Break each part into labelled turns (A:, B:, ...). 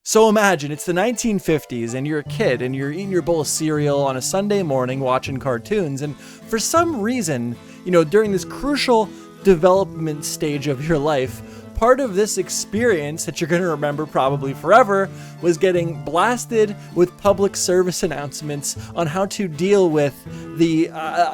A: So imagine it's the 1950s and you're a kid and you're eating your bowl of cereal on a Sunday morning watching cartoons, and for some reason, you know, during this crucial development stage of your life, part of this experience that you're going to remember probably forever was getting blasted with public service announcements on how to deal with the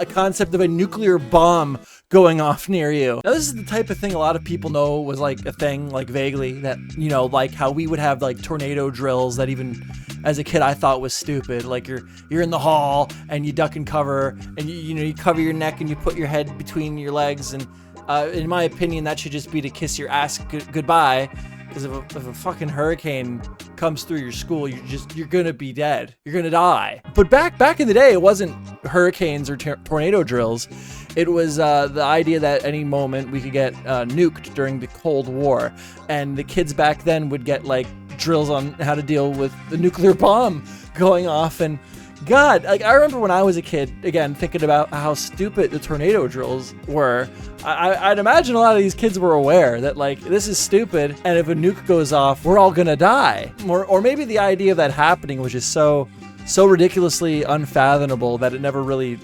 A: concept of a nuclear bomb going off near you. Now, this is the type of thing a lot of people know was like a thing, like vaguely, that, you know, like how we would have like tornado drills that even as a kid I thought was stupid. Like you're in the hall and you duck and cover, and you cover your neck and you put your head between your legs, and in my opinion, that should just be to kiss your ass goodbye, because if a fucking hurricane comes through your school, you're gonna be dead. You're gonna die. But back in the day, it wasn't hurricanes or tornado drills. It was the idea that any moment we could get nuked during the Cold War, and the kids back then would get like drills on how to deal with the nuclear bomb going off. And God, like I remember when I was a kid, again, thinking about how stupid the tornado drills were. I'd imagine a lot of these kids were aware that like this is stupid, and if a nuke goes off, we're all gonna die. Or maybe the idea of that happening was just so ridiculously unfathomable that it never really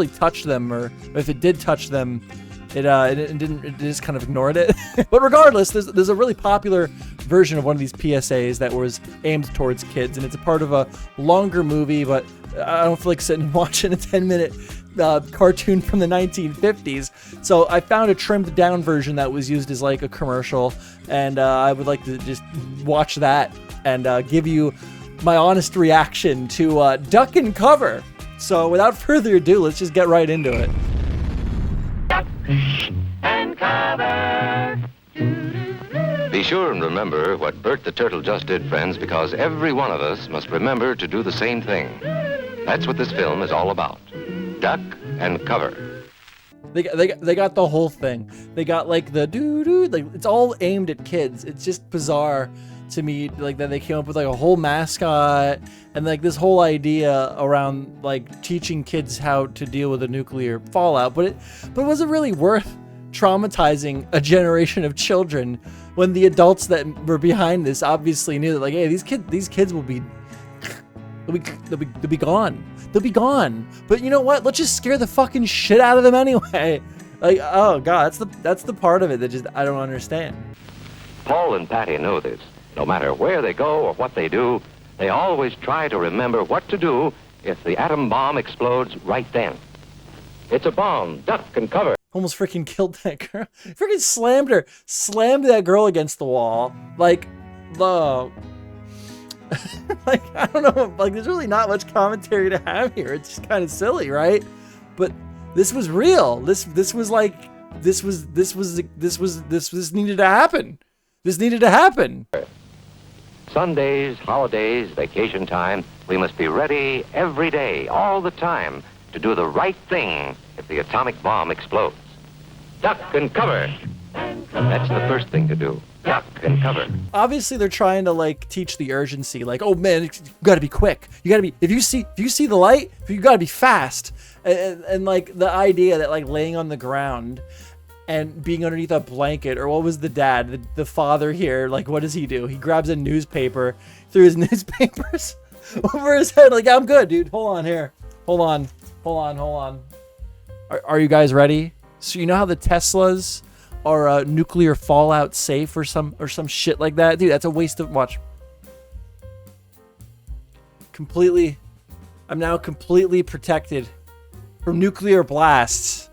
A: touched them, or if it did touch them, it just kind of ignored it. But regardless, there's a really popular version of one of these PSAs that was aimed towards kids, and it's a part of a longer movie, but I don't feel like sitting and watching a 10-minute cartoon from the 1950s. So I found a trimmed down version that was used as like a commercial, and I would like to just watch that and give you my honest reaction to Duck and Cover. So without further ado, let's just get right into it.
B: Duck and Cover.
C: Be sure and remember what Bert the Turtle just did, friends, because every one of us must remember to do the same thing. That's what this film is all about. Duck and Cover.
A: They got the whole thing. They got like the doo-doo, like it's all aimed at kids. It's just bizarre to me, like that they came up with like a whole mascot and like this whole idea around like teaching kids how to deal with a nuclear fallout. But was it really worth traumatizing a generation of children when the adults that were behind this obviously knew that, like, hey, these kids will be they'll be gone. They'll be gone. But you know what? Let's just scare the fucking shit out of them anyway. Like, oh God, that's the part of it that just I don't understand.
C: Paul and Patty know this. No matter where they go or what they do, they always try to remember what to do if the atom bomb explodes right then. It's a bomb. Duck and cover.
A: Almost freaking killed that girl. Freaking slammed that girl against the wall. Like, the... like, I don't know, like, there's really not much commentary to have here. It's just kind of silly, right? But this was real. This needed to happen. This needed to happen.
C: Sundays, holidays, vacation time, we must be ready every day, all the time, to do the right thing if the atomic bomb explodes. Duck and cover. That's the first thing to do. Duck and cover.
A: Obviously, they're trying to like teach the urgency. Like, oh man, you gotta be quick. You gotta be. If you see the light, you gotta be fast. And like the idea that like laying on the ground and being underneath a blanket, or what was the dad, the father here? Like, what does he do? He grabs a newspaper, threw his newspapers over his head. Like, I'm good, dude. Hold on here. Hold on. Are you guys ready? So you know how the Teslas are nuclear fallout safe or some shit like that, dude? That's a waste of watch. I'm now completely protected from nuclear blasts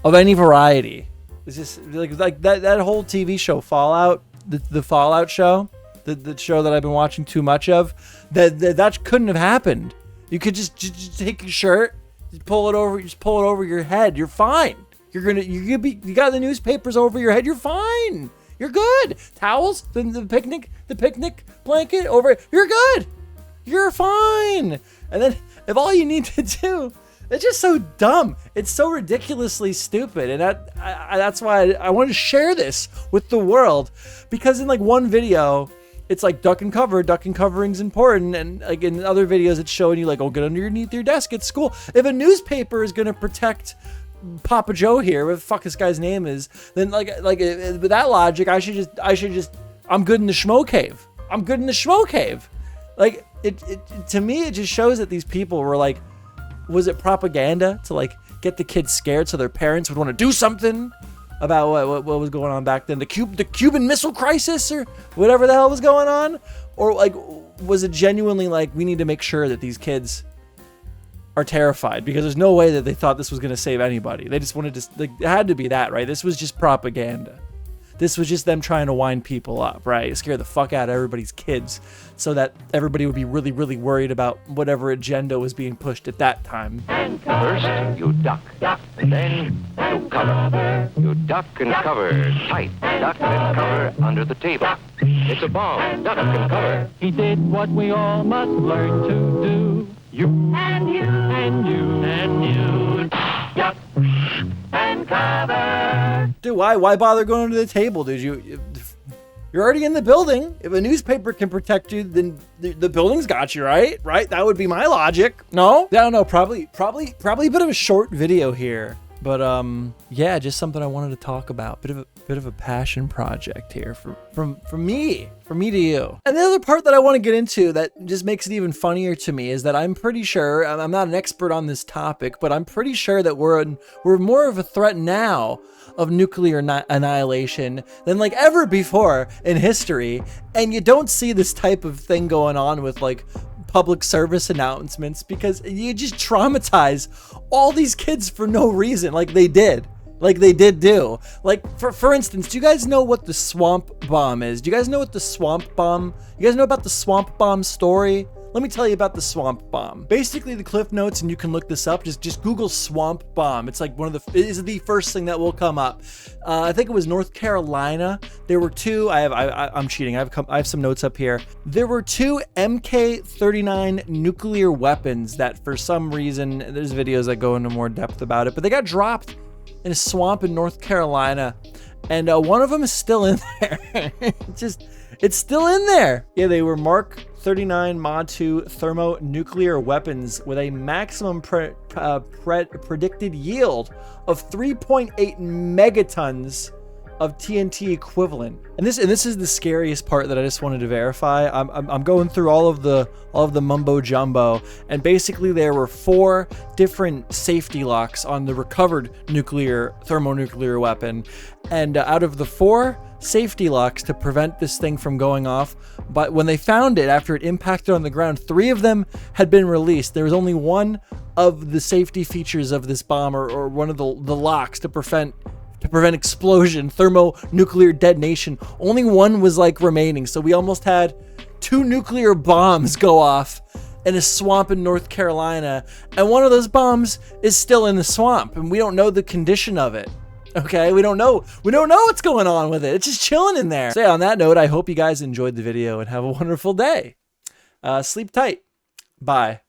A: of any variety. It's just like that whole TV show Fallout, the Fallout show, the show that I've been watching too much of. That couldn't have happened. You could just take your shirt, just pull it over your head. You're fine. You got the newspapers over your head. You're fine. You're good. Towels, the picnic blanket over. You're good. You're fine. And then if all you need to do. It's just so dumb. It's so ridiculously stupid, and that's why I want to share this with the world, because in like one video, it's like duck and cover. Duck and covering's important, and like in other videos, it's showing you like, oh, get underneath your desk at school. If a newspaper is gonna protect Papa Joe here, what the fuck this guy's name is, then like with that logic, I should just I'm good in the schmo cave. I'm good in the schmo cave. Like, it to me, it just shows that these people were like, was it propaganda to like get the kids scared so their parents would want to do something about what was going on back then? The Cuban Missile Crisis or whatever the hell was going on? Or like, was it genuinely like, we need to make sure that these kids are terrified, because there's no way that they thought this was going to save anybody. They just wanted to, like, it had to be that, right? This was just propaganda. This was just them trying to wind people up, right? Scare the fuck out of everybody's kids so that everybody would be really, really worried about whatever agenda was being pushed at that time.
C: First, you duck. Then, you cover. You duck and cover tight. Duck and cover under the table. It's a bomb. Duck and cover.
B: He did what we all must learn to do. You and you and you and you. Duck and cover.
A: Dude, why bother going under the table, dude? You're already in the building. If a newspaper can protect you, then the building's got you, right? Right? That would be my logic. No? I don't know. Probably a bit of a short video here. But yeah, just something I wanted to talk about. Bit of a passion project here from me to you. And the other part that I want to get into that just makes it even funnier to me is that I'm pretty sure, I'm not an expert on this topic, but I'm pretty sure that we're more of a threat now of nuclear annihilation than like ever before in history. And you don't see this type of thing going on with like public service announcements, because you just traumatize all these kids for no reason, like they did do. Like, for instance, do you guys know what the swamp bomb is? Do you guys know what the swamp bomb, you guys know about the swamp bomb story? Let me tell you about the swamp bomb. Basically, the cliff notes, and you can look this up, just Google swamp bomb. It's like is the first thing that will come up. I think it was North Carolina. There were two, I'm cheating. I have some notes up here. There were two MK-39 nuclear weapons that for some reason, there's videos that go into more depth about it, but they got dropped in a swamp in North Carolina. And one of them is still in there. It's still in there. Yeah, they were Mark 39 Mod 2 thermonuclear weapons with a maximum predicted yield of 3.8 megatons of TNT equivalent. And this is the scariest part that I just wanted to verify. I'm going through all of the mumbo jumbo, and basically there were 4 different safety locks on the recovered thermonuclear weapon, and out of the 4 safety locks to prevent this thing from going off, but when they found it after it impacted on the ground, 3 of them had been released. There was only one of the safety features of this bomb, or one of the locks to prevent explosion, thermonuclear detonation. Only one was like remaining, so we almost had 2 nuclear bombs go off in a swamp in North Carolina, and one of those bombs is still in the swamp, and we don't know the condition of it. Okay, we don't know what's going on with it. It's just chilling in there. So yeah, on that note, I hope you guys enjoyed the video and have a wonderful day. Sleep tight. Bye.